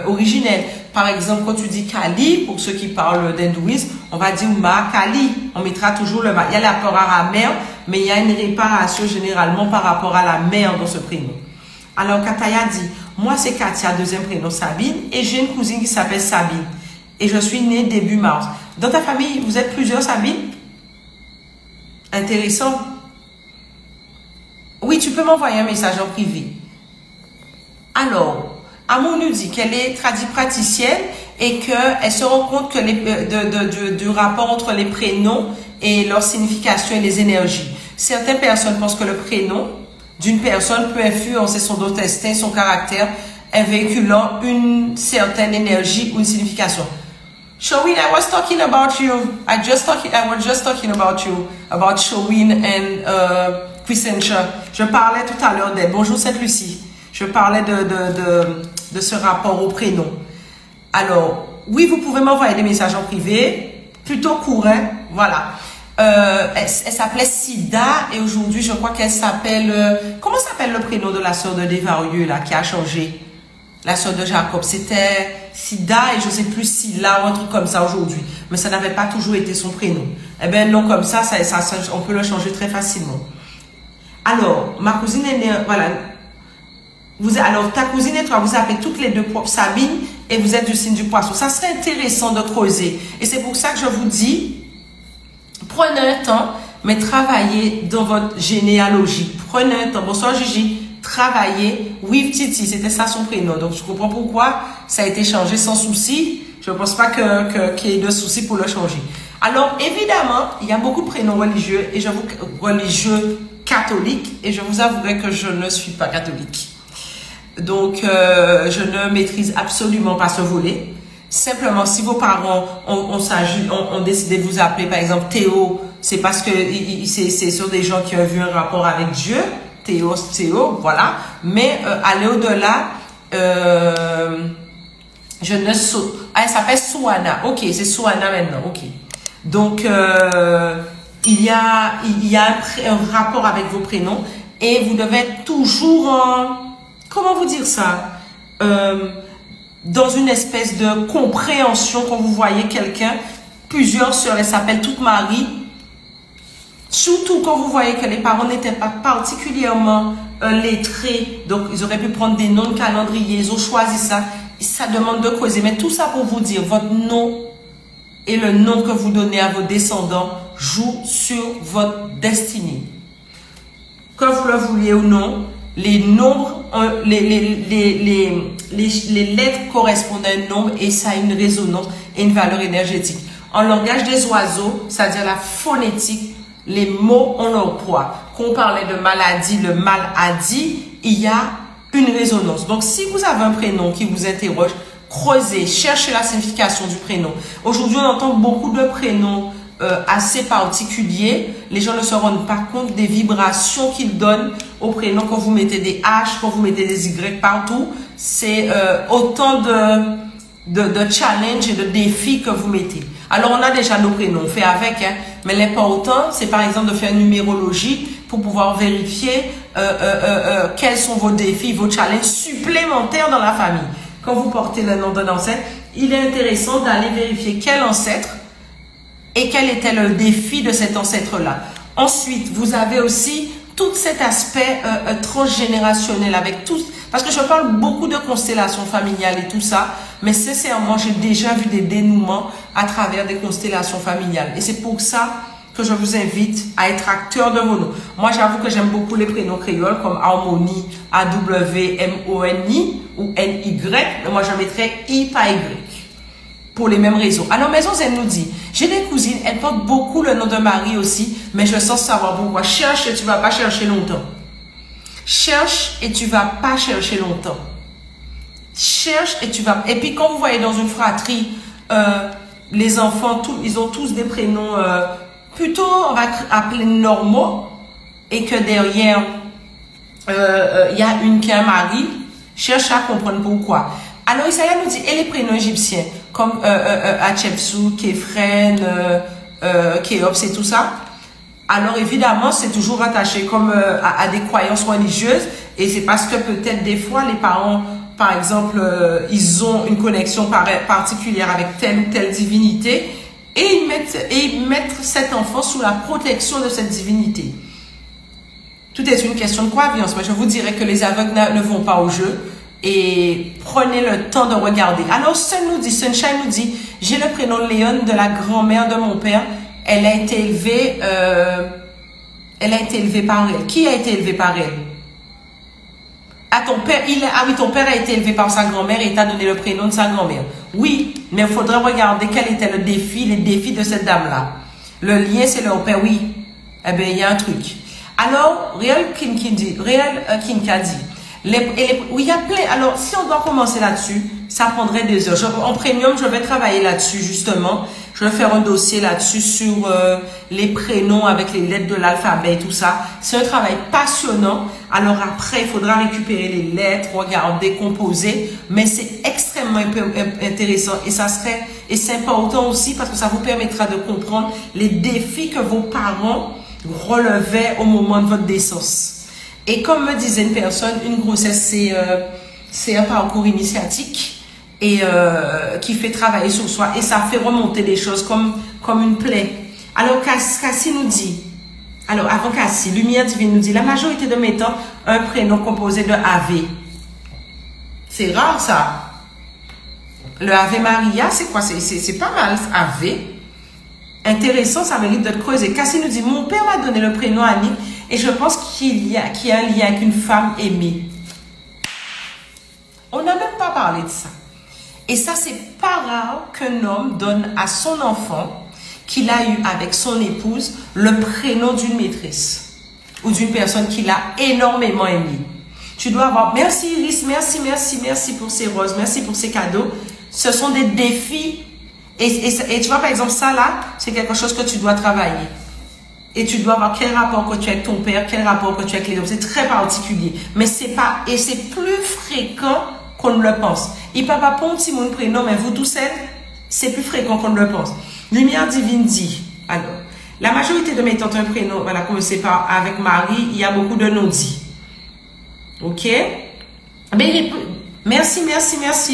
S1: originelle. Par exemple, quand tu dis Kali, pour ceux qui parlent d'hindouisme, on va dire Ma Kali. On mettra toujours le Ma. Il y a la rapport à la mère, mais il y a une réparation généralement par rapport à la mère dans ce prénom. Alors, Kataya dit, moi c'est Katia, deuxième prénom Sabine, et j'ai une cousine qui s'appelle Sabine. Et je suis née début mars. Dans ta famille, vous êtes plusieurs Sabine? Intéressant. Oui, tu peux m'envoyer un message en privé. Alors, Amour nous dit qu'elle est praticienne et qu'elle se rend compte que du rapport entre les prénoms et leur signification et les énergies. Certaines personnes pensent que le prénom d'une personne peut influencer son destin, son caractère, en véhiculant une certaine énergie ou une signification. Showin, I was talking about you. I was just talking about you, about Showin and Quisentia. Je parlais tout à l'heure d'elle. Bonjour Sainte-Lucie. Je parlais de ce rapport au prénom. Alors, oui, vous pouvez m'envoyer des messages en privé, plutôt court, hein? Voilà. Elle s'appelait Sida et aujourd'hui, je crois qu'elle s'appelle... comment s'appelle le prénom de la sœur de Desvarieux, là, qui a changé? La sœur de Jacob, c'était Sida et je sais plus Silla ou un truc comme ça aujourd'hui. Mais ça n'avait pas toujours été son prénom. Eh bien, non, comme ça, on peut le changer très facilement. Alors, ma cousine est née... Voilà. Alors, ta cousine et toi, vous appelez toutes les deux Sabine et vous êtes du signe du poisson. Ça serait intéressant de creuser. Et c'est pour ça que je vous dis, prenez un temps, mais travaillez dans votre généalogie. Prenez un temps. Bonsoir Gigi. Travaillez. Oui, Titi, c'était ça son prénom. Donc, je comprends pourquoi ça a été changé sans souci. Je ne pense pas qu'il y ait de souci pour le changer. Alors, évidemment, il y a beaucoup de prénoms religieux et religieux catholiques et je vous avouerai que je ne suis pas catholique. Donc, je ne maîtrise absolument pas ce volet. Simplement, si vos parents ont décidé de vous appeler, par exemple, Théo, c'est parce que c'est sur des gens qui ont vu un rapport avec Dieu. Théo, voilà. Mais aller au-delà, elle s'appelle Souana. Ok, c'est Souana maintenant. Ok. Donc, il y a un rapport avec vos prénoms et vous devez être toujours en, comment vous dire ça, dans une espèce de compréhension quand vous voyez quelqu'un. Plusieurs sœurs, elles s'appellent toutes Marie. Surtout quand vous voyez que les parents n'étaient pas particulièrement lettrés, donc ils auraient pu prendre des noms de calendrier, ils ont choisi ça. Ça demande de causer, mais tout ça pour vous dire, votre nom et le nom que vous donnez à vos descendants joue sur votre destinée. Que vous le vouliez ou non, les nombres, les lettres correspondent à un nombre et ça a une résonance et une valeur énergétique. En langage des oiseaux, c'est-à-dire la phonétique, les mots ont leur poids. Quand on parlait de maladie, le mal a dit, il y a une résonance. Donc, si vous avez un prénom qui vous interroge, creusez, cherchez la signification du prénom. Aujourd'hui, on entend beaucoup de prénoms assez particuliers. Les gens ne se rendent pas compte des vibrations qu'ils donnent au prénom quand vous mettez des H, quand vous mettez des Y partout. C'est autant de challenges et de défis que vous mettez. Alors, on a déjà nos prénoms, on fait avec, hein, mais l'important, c'est par exemple de faire une numérologie pour pouvoir vérifier quels sont vos défis, vos challenges supplémentaires dans la famille. Quand vous portez le nom d'un ancêtre, il est intéressant d'aller vérifier quel ancêtre et quel était le défi de cet ancêtre-là. Ensuite, vous avez aussi tout cet aspect transgénérationnel avec tous, parce que je parle beaucoup de constellations familiales et tout ça, mais sincèrement, j'ai déjà vu des dénouements à travers des constellations familiales. Et c'est pour ça que je vous invite à être acteur de vos noms. Moi, j'avoue que j'aime beaucoup les prénoms créoles comme Harmonie, A-W-M-O-N-I ou N-Y. Mais moi, je mettrais I par Y pour les mêmes raisons. Alors, Maison Zen nous dit, j'ai des cousines, elles portent beaucoup le nom de Marie aussi, mais je sens savoir pourquoi. Cherche et tu vas pas chercher longtemps. Cherche et tu vas pas chercher longtemps. Cherche et tu vas... Et puis, quand vous voyez dans une fratrie, les enfants, ils ont tous des prénoms... plutôt, on va appeler normaux, et que derrière, il y a une qui est un mari, cherche à comprendre pourquoi. Alors, Isaiah nous dit, et les prénoms égyptiens, comme Hatshepsut, Képhren, Khéops et tout ça. Alors, évidemment, c'est toujours attaché comme à des croyances religieuses, et c'est parce que peut-être des fois, les parents, par exemple, ils ont une connexion particulière avec telle ou telle divinité, et ils mettent cet enfant sous la protection de cette divinité. Tout est une question de croyance, mais je vous dirais que les aveugles ne vont pas au jeu et prenez le temps de regarder. Alors, Sunshine nous dit, j'ai le prénom Léon de la grand-mère de mon père. Elle a été élevée par elle. Qui a été élevé par elle? Ah, ton père, oui, ton père a été élevé par sa grand-mère et t'a donné le prénom de sa grand-mère. Oui, mais il faudrait regarder quel était le défi, les défis de cette dame-là. Le lien, c'est leur père, oui. Eh bien, il y a un truc. Alors, Real King a dit, oui, il y a plein. Alors, si on doit commencer là-dessus, ça prendrait des heures. En premium, je vais travailler là-dessus, justement. Je vais faire un dossier là-dessus sur les prénoms avec les lettres de l'alphabet et tout ça. C'est un travail passionnant. Alors après, il faudra récupérer les lettres, regarder, composer. Mais c'est extrêmement intéressant et c'est important aussi parce que ça vous permettra de comprendre les défis que vos parents relevaient au moment de votre naissance. Et comme me disait une personne, une grossesse, c'est un parcours initiatique. Et qui fait travailler sur soi et ça fait remonter les choses comme une plaie. Alors Cassie nous dit, alors avant Cassie, Lumière Divine nous dit, la majorité de mes temps, un prénom composé de Ave. C'est rare ça. Le Ave Maria, c'est quoi? C'est pas mal, Ave. Intéressant, ça mérite de creuser. Cassie nous dit, mon père m'a donné le prénom Annick et je pense qu'il y a un lien avec une femme aimée. On n'a même pas parlé de ça. Et ça, c'est pas rare qu'un homme donne à son enfant, qu'il a eu avec son épouse, le prénom d'une maîtresse ou d'une personne qu'il a énormément aimée. Tu dois avoir, merci Iris, merci pour ces roses, merci pour ces cadeaux. Ce sont des défis. Et tu vois, par exemple, ça là, c'est quelque chose que tu dois travailler. Et tu dois avoir quel rapport que tu as avec ton père, quel rapport que tu as avec les autres. C'est très particulier. Mais c'est pas, et c'est plus fréquent qu'on ne le pense. Il peut pas pour un petit monde prénom, mais vous tous, c'est plus fréquent qu'on ne le pense. Lumière divine dit, alors, la majorité de mes tantes ont un prénom, voilà, commencé par, avec Marie, il y a beaucoup de non-dits. Ok? Mais merci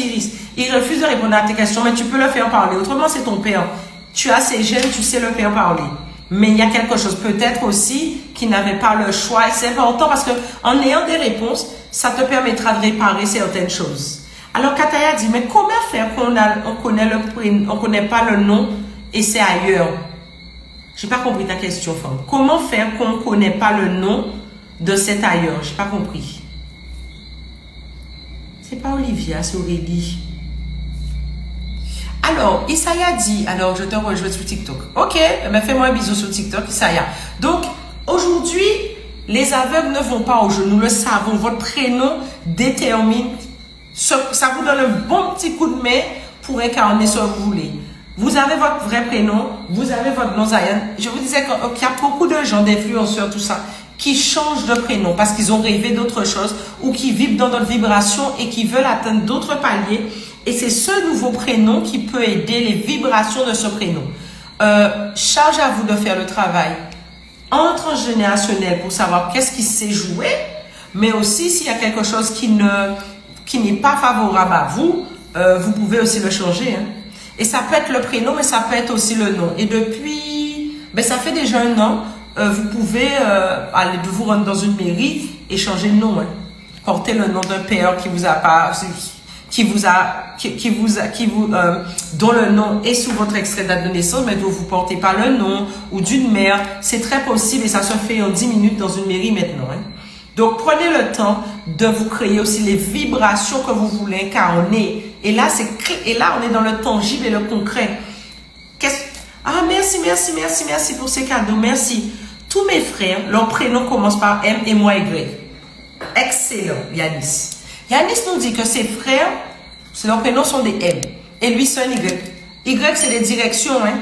S1: Iris. Il refuse de répondre à tes questions, mais tu peux le faire parler. Autrement, c'est ton père. Tu as ces gènes, tu sais le faire parler. Mais il y a quelque chose peut-être aussi qui n'avait pas le choix. Et c'est important parce que en ayant des réponses, ça te permettra de réparer certaines choses. Alors Kataya dit, mais comment faire qu'on connaît pas le nom et c'est ailleurs? J'ai pas compris ta question, femme. Comment faire qu'on ne connaît pas le nom de cet ailleurs? J'ai pas compris. C'est pas Olivia, c'est Aurélie. Alors, Isaya dit, alors je te rejoins sur TikTok. Ok, mais fais-moi un bisou sur TikTok, Isaya. Donc, aujourd'hui, les aveugles ne vont pas au jeu, nous le savons. Votre prénom détermine, ça vous donne un bon petit coup de main pour incarner ce que vous voulez. Vous avez votre vrai prénom, vous avez votre nom Zayan. Je vous disais qu'il y a beaucoup de gens, d'influenceurs, tout ça, qui changent de prénom parce qu'ils ont rêvé d'autre chose ou qui vivent dans d'autres vibrations et qui veulent atteindre d'autres paliers. Et c'est ce nouveau prénom qui peut aider les vibrations de ce prénom. Charge à vous de faire le travail transgénérationnel pour savoir qu'est-ce qui s'est joué, mais aussi s'il y a quelque chose qui n'est pas favorable à vous, vous pouvez aussi le changer. Hein. Et ça peut être le prénom, mais ça peut être aussi le nom. Et depuis, ça fait déjà un an, vous pouvez aller vous rendre dans une mairie et changer de nom. Hein. Porter le nom d'un père qui vous a pas... dont le nom est sous votre extrait de date de naissance, mais dont vous ne portez pas le nom, ou d'une mère, c'est très possible et ça se fait en 10 minutes dans une mairie maintenant. Hein. Donc, prenez le temps de vous créer aussi les vibrations que vous voulez incarner. Et là, on est dans le tangible et le concret. Ah, merci pour ces cadeaux, merci. Tous mes frères, leur prénom commence par M et moi Y. Excellent, Yanis. Yanis nous dit que ses frères, leurs prénoms sont des M. Et lui, c'est un Y. Y, c'est des directions. Hein?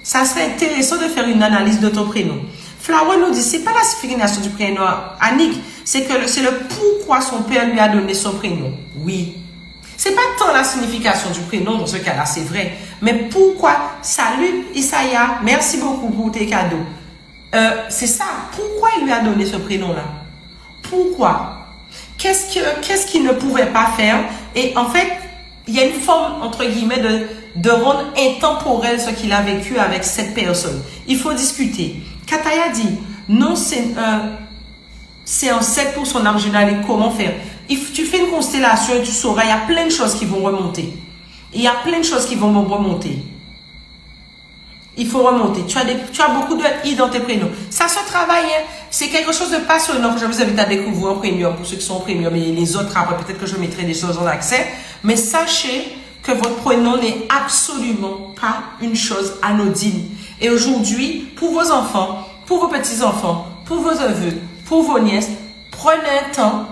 S1: Ça serait intéressant de faire une analyse de ton prénom. Flower nous dit, c'est pas la signification du prénom. Annick, c'est le pourquoi son père lui a donné son prénom. Oui. C'est pas tant la signification du prénom, dans ce cas-là, c'est vrai. Mais pourquoi? Salut, Isaya. Merci beaucoup pour tes cadeaux. C'est ça. Pourquoi il lui a donné ce prénom-là? Pourquoi? Qu'est-ce qu'il ne pouvait pas faire? Et en fait, il y a une forme, entre guillemets, de rendre intemporel ce qu'il a vécu avec cette personne. Il faut discuter. Kataya dit, non, c'est un 7 pour son arbre général. Comment faire? Tu fais une constellation et tu sauras, il y a plein de choses qui vont remonter. Il y a plein de choses qui vont remonter. Il faut remonter. Tu as beaucoup de I dans tes prénoms. Ça se travaille. Hein? C'est quelque chose de passionnant. Je vous invite à découvrir en premium pour ceux qui sont en premium. Et les autres, après, peut-être que je mettrai des choses en accès. Mais sachez que votre prénom n'est absolument pas une chose anodine. Et aujourd'hui, pour vos enfants, pour vos petits-enfants, pour vos neveux, pour vos nièces, prenez un temps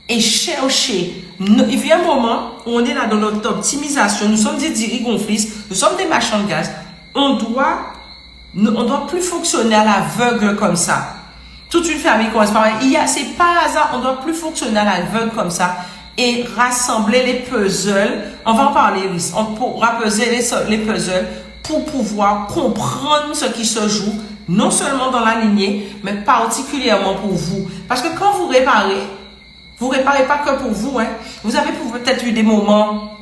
S1: et cherchez. Il vient un moment où on est là dans notre optimisation. Nous sommes des dirigonflistes, nous sommes des machins de gaz. On doit plus fonctionner à l'aveugle comme ça. Toute une famille commence par c'est pas hasard, on doit plus fonctionner à l'aveugle comme ça et rassembler les puzzles. On va en parler, Iris. On pourra peser les puzzles pour pouvoir comprendre ce qui se joue, non seulement dans la lignée, mais particulièrement pour vous. Parce que quand vous réparez pas que pour vous. Hein. Vous avez peut-être eu des moments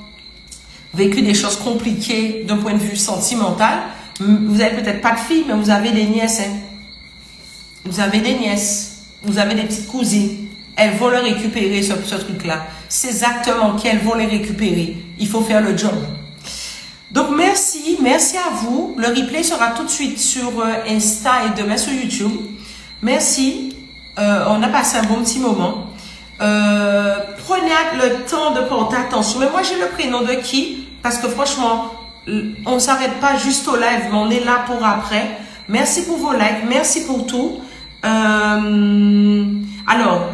S1: vécu des choses compliquées d'un point de vue sentimental. Vous avez peut-être pas de filles, mais vous avez des nièces. Hein. Vous avez des nièces. Vous avez des petites cousines. Elles vont le récupérer, ce truc-là. C'est exactement qu'elles vont les récupérer. Il faut faire le job. Donc, merci à vous. Le replay sera tout de suite sur Insta et demain sur YouTube. Merci. On a passé un bon petit moment. Prenez le temps de porter attention. Mais moi, j'ai le prénom de qui? Parce que franchement, on ne s'arrête pas juste au live, mais on est là pour après. Merci pour vos likes, merci pour tout. Alors,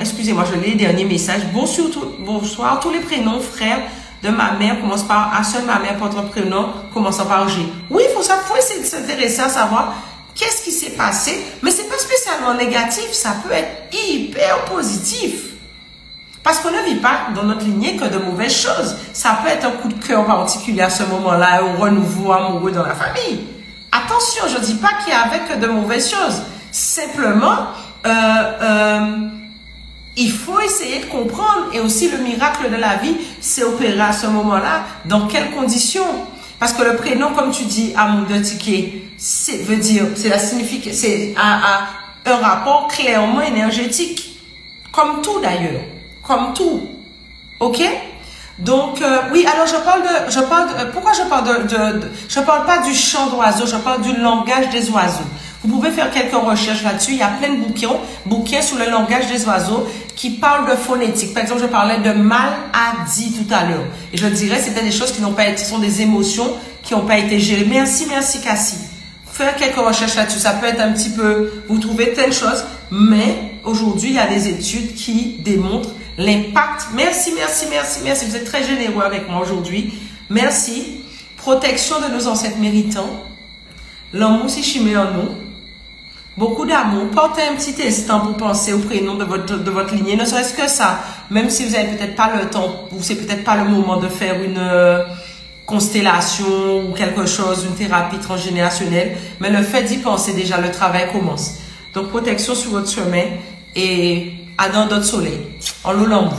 S1: excusez-moi, je lis les derniers messages. Bonsoir tous les prénoms, frères. de ma mère commence par A, seule ma mère porte un prénom commençant par G. Oui, faut essayer de s'intéresser à savoir qu'est-ce qui s'est passé, mais c'est pas spécialement négatif, ça peut être hyper positif. Parce qu'on ne vit pas dans notre lignée que de mauvaises choses. Ça peut être un coup de cœur particulier à ce moment-là, un renouveau amoureux dans la famille. Attention, je ne dis pas qu'il y avait que de mauvaises choses. Simplement, il faut essayer de comprendre. Et aussi, le miracle de la vie s'est opéré à ce moment-là. Dans quelles conditions? Parce que le prénom, comme tu dis, amour de ticket, veut dire, c'est la signification, c'est un rapport clairement énergétique. Comme tout d'ailleurs. Comme tout. OK? Donc, oui, alors pourquoi je parle pas du chant d'oiseaux, je parle du langage des oiseaux. Vous pouvez faire quelques recherches là-dessus. Il y a plein de bouquins sur le langage des oiseaux qui parlent de phonétique. Par exemple, je parlais de maladie tout à l'heure. Et je dirais, c'était des choses qui n'ont pas été, ce sont des émotions qui n'ont pas été gérées. Merci Cassie. Faire quelques recherches là-dessus. Ça peut être un petit peu, vous trouvez telle chose, mais aujourd'hui, il y a des études qui démontrent l'impact. Merci. Vous êtes très généreux avec moi aujourd'hui. Merci. Protection de nos ancêtres méritants. L'amour s'est chimé en nous. Beaucoup d'amour. Portez un petit instant pour penser au prénom de votre lignée. Ne serait-ce que ça. Même si vous n'avez peut-être pas le temps, ou c'est peut-être pas le moment de faire une constellation ou quelque chose, une thérapie transgénérationnelle. Mais le fait d'y penser, déjà, le travail commence. Donc, protection sur votre chemin et à dans d'autres soleils. En l'eau l'embou.